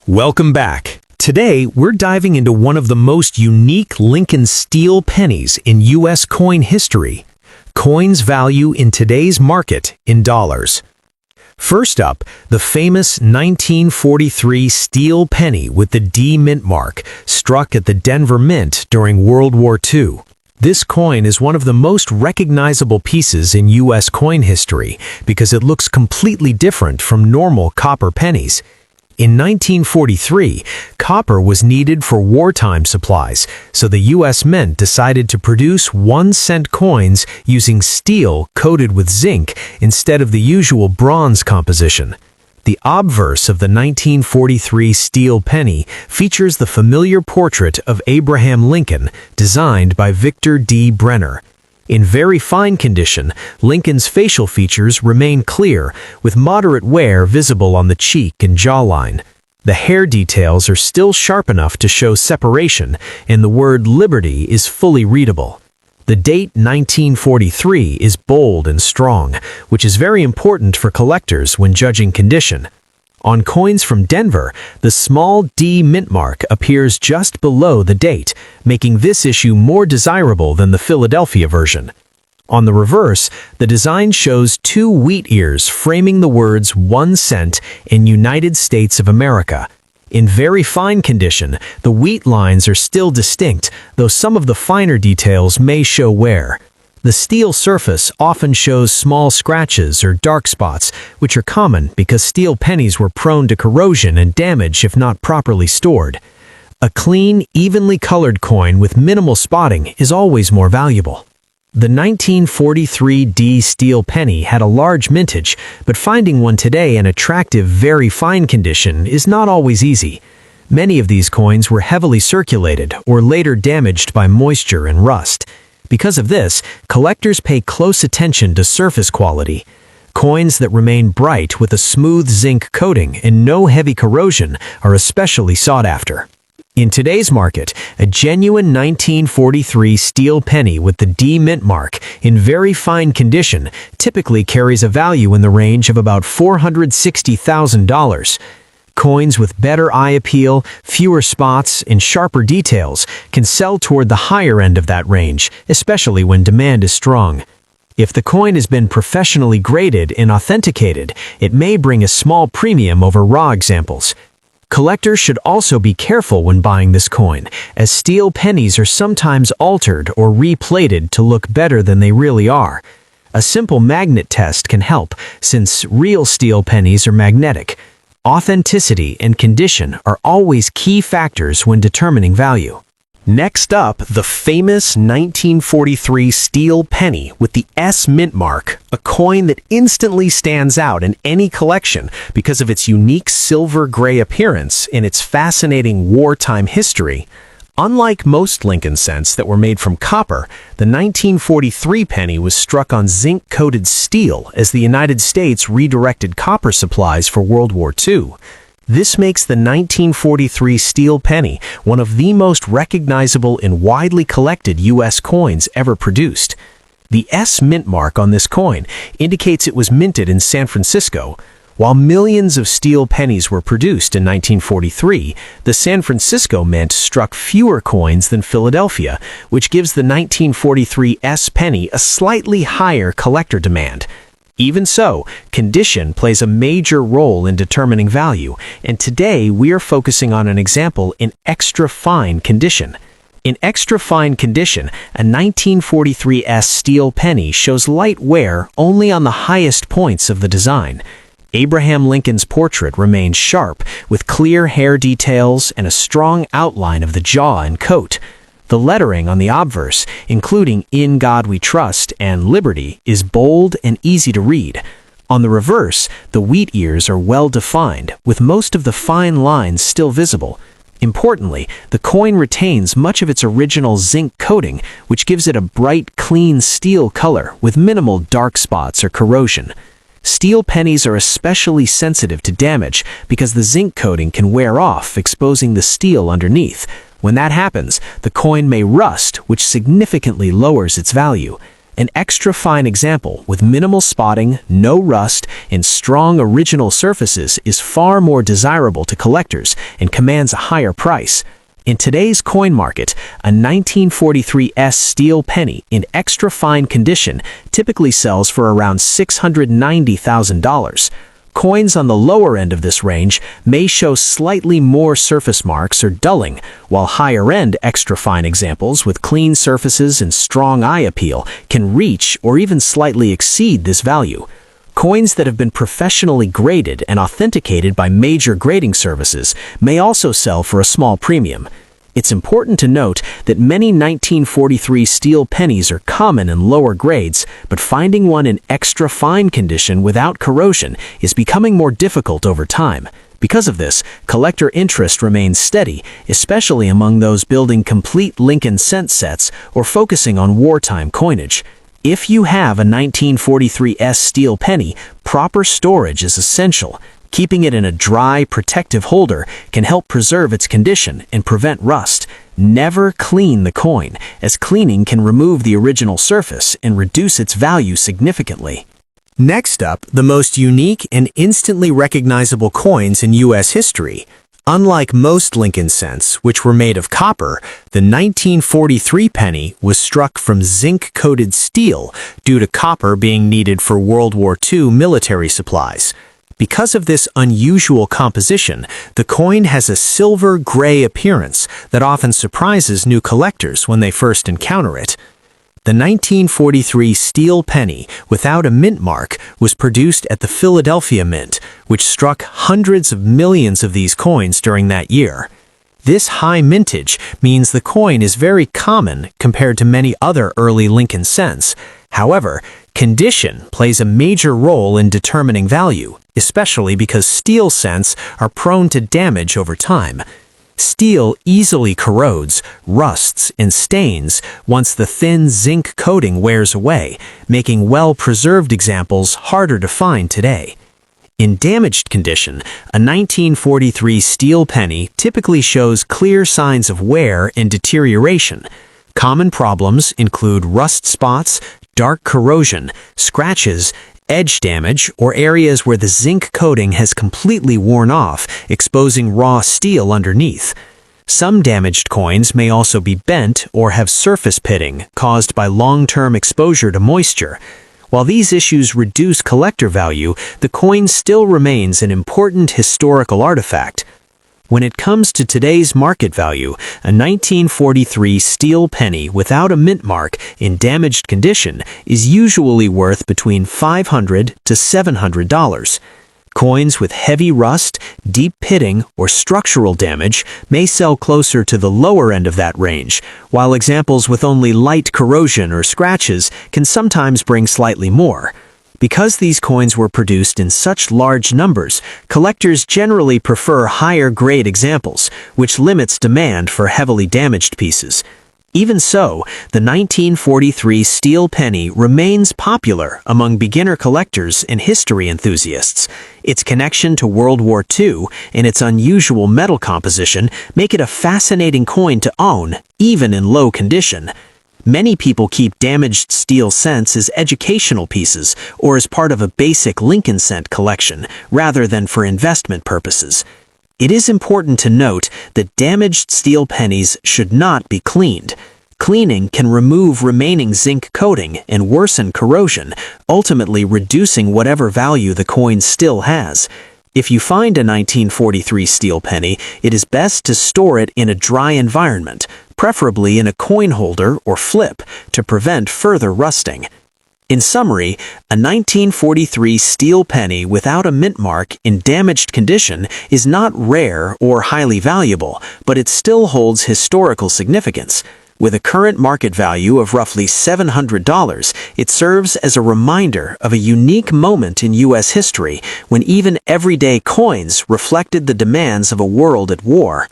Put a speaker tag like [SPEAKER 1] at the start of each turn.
[SPEAKER 1] Welcome back. Today, we're diving into one of the most unique Lincoln steel pennies in U.S. coin history. Coins value in today's market in dollars. First up, the famous 1943 steel penny with the D mint mark, struck at the Denver Mint during World War II. This coin is one of the most recognizable pieces in U.S. coin history because it looks completely different from normal copper pennies. In 1943, copper was needed for wartime supplies, so the U.S. Mint decided to produce 1-cent coins using steel coated with zinc instead of the usual bronze composition. The obverse of the 1943 steel penny features the familiar portrait of Abraham Lincoln, designed by Victor D. Brenner. In very fine condition, Lincoln's facial features remain clear, with moderate wear visible on the cheek and jawline. The hair details are still sharp enough to show separation, and the word Liberty is fully readable. The date 1943 is bold and strong, which is very important for collectors when judging condition. On coins from Denver, the small D mint mark appears just below the date, making this issue more desirable than the Philadelphia version. On the reverse, the design shows 2 wheat ears framing the words 1 cent and United States of America. In very fine condition, the wheat lines are still distinct, though some of the finer details may show wear. The steel surface often shows small scratches or dark spots, which are common because steel pennies were prone to corrosion and damage if not properly stored. A clean, evenly colored coin with minimal spotting is always more valuable. The 1943 D steel penny had a large mintage, but finding one today in attractive, very fine condition is not always easy. Many of these coins were heavily circulated or later damaged by moisture and rust. Because of this, collectors pay close attention to surface quality. Coins that remain bright with a smooth zinc coating and no heavy corrosion are especially sought after. In today's market, a genuine 1943 steel penny with the D mint mark in very fine condition typically carries a value in the range of about $460,000. Coins with better eye appeal, fewer spots, and sharper details can sell toward the higher end of that range, especially when demand is strong. If the coin has been professionally graded and authenticated, it may bring a small premium over raw examples. Collectors should also be careful when buying this coin, as steel pennies are sometimes altered or replated to look better than they really are. A simple magnet test can help, since real steel pennies are magnetic. Authenticity and condition are always key factors when determining value. Next up, the famous 1943 steel penny with the S mint mark, a coin that instantly stands out in any collection because of its unique silver-gray appearance and its fascinating wartime history. Unlike most Lincoln cents that were made from copper, the 1943 penny was struck on zinc-coated steel as the United States redirected copper supplies for World War II. This makes the 1943 steel penny one of the most recognizable and widely collected U.S. coins ever produced. The S mint mark on this coin indicates it was minted in San Francisco. While millions of steel pennies were produced in 1943, the San Francisco Mint struck fewer coins than Philadelphia, which gives the 1943 S penny a slightly higher collector demand. Even so, condition plays a major role in determining value, and today we are focusing on an example in extra fine condition. In extra fine condition, a 1943 S steel penny shows light wear only on the highest points of the design. Abraham Lincoln's portrait remains sharp, with clear hair details and a strong outline of the jaw and coat. The lettering on the obverse, including "In God We Trust" and "Liberty," is bold and easy to read. On the reverse, the wheat ears are well defined, with most of the fine lines still visible. Importantly, the coin retains much of its original zinc coating, which gives it a bright, clean steel color with minimal dark spots or corrosion. Steel pennies are especially sensitive to damage because the zinc coating can wear off, exposing the steel underneath. When that happens, the coin may rust, which significantly lowers its value. An extra fine example with minimal spotting, no rust, and strong original surfaces is far more desirable to collectors and commands a higher price. In today's coin market, a 1943 steel penny in extra fine condition typically sells for around $690,000. Coins on the lower end of this range may show slightly more surface marks or dulling, while higher-end extra-fine examples with clean surfaces and strong eye appeal can reach or even slightly exceed this value. Coins that have been professionally graded and authenticated by major grading services may also sell for a small premium. It's important to note that many 1943 steel pennies are common in lower grades, but finding one in extra fine condition without corrosion is becoming more difficult over time. Because of this, collector interest remains steady, especially among those building complete Lincoln cent sets or focusing on wartime coinage. If you have a 1943 steel penny, proper storage is essential. Keeping it in a dry, protective holder can help preserve its condition and prevent rust. Never clean the coin, as cleaning can remove the original surface and reduce its value significantly. Next up, the most unique and instantly recognizable coins in U.S. history. Unlike most Lincoln cents, which were made of copper, the 1943 penny was struck from zinc-coated steel due to copper being needed for World War II military supplies. Because of this unusual composition, the coin has a silver-gray appearance that often surprises new collectors when they first encounter it. The 1943 steel penny without a mint mark was produced at the Philadelphia Mint, which struck hundreds of millions of these coins during that year. This high mintage means the coin is very common compared to many other early Lincoln cents. However, condition plays a major role in determining value, especially because steel cents are prone to damage over time. Steel easily corrodes, rusts, and stains once the thin zinc coating wears away, making well-preserved examples harder to find today. In damaged condition, a 1943 steel penny typically shows clear signs of wear and deterioration. Common problems include rust spots, dark corrosion, scratches, edge damage, or areas where the zinc coating has completely worn off, exposing raw steel underneath. Some damaged coins may also be bent or have surface pitting caused by long-term exposure to moisture. While these issues reduce collector value, the coin still remains an important historical artifact. When it comes to today's market value, a 1943 steel penny without a mint mark in damaged condition is usually worth between $500 to $700. Coins with heavy rust, deep pitting, or structural damage may sell closer to the lower end of that range, while examples with only light corrosion or scratches can sometimes bring slightly more. Because these coins were produced in such large numbers, collectors generally prefer higher-grade examples, which limits demand for heavily damaged pieces. Even so, the 1943 steel penny remains popular among beginner collectors and history enthusiasts. Its connection to World War II and its unusual metal composition make it a fascinating coin to own, even in low condition. Many people keep damaged steel cents as educational pieces or as part of a basic Lincoln cent collection, rather than for investment purposes. It is important to note that damaged steel pennies should not be cleaned. Cleaning can remove remaining zinc coating and worsen corrosion, ultimately reducing whatever value the coin still has. If you find a 1943 steel penny, it is best to store it in a dry environment, preferably in a coin holder or flip, to prevent further rusting. In summary, a 1943 steel penny without a mint mark in damaged condition is not rare or highly valuable, but it still holds historical significance. With a current market value of roughly $700, it serves as a reminder of a unique moment in U.S. history when even everyday coins reflected the demands of a world at war.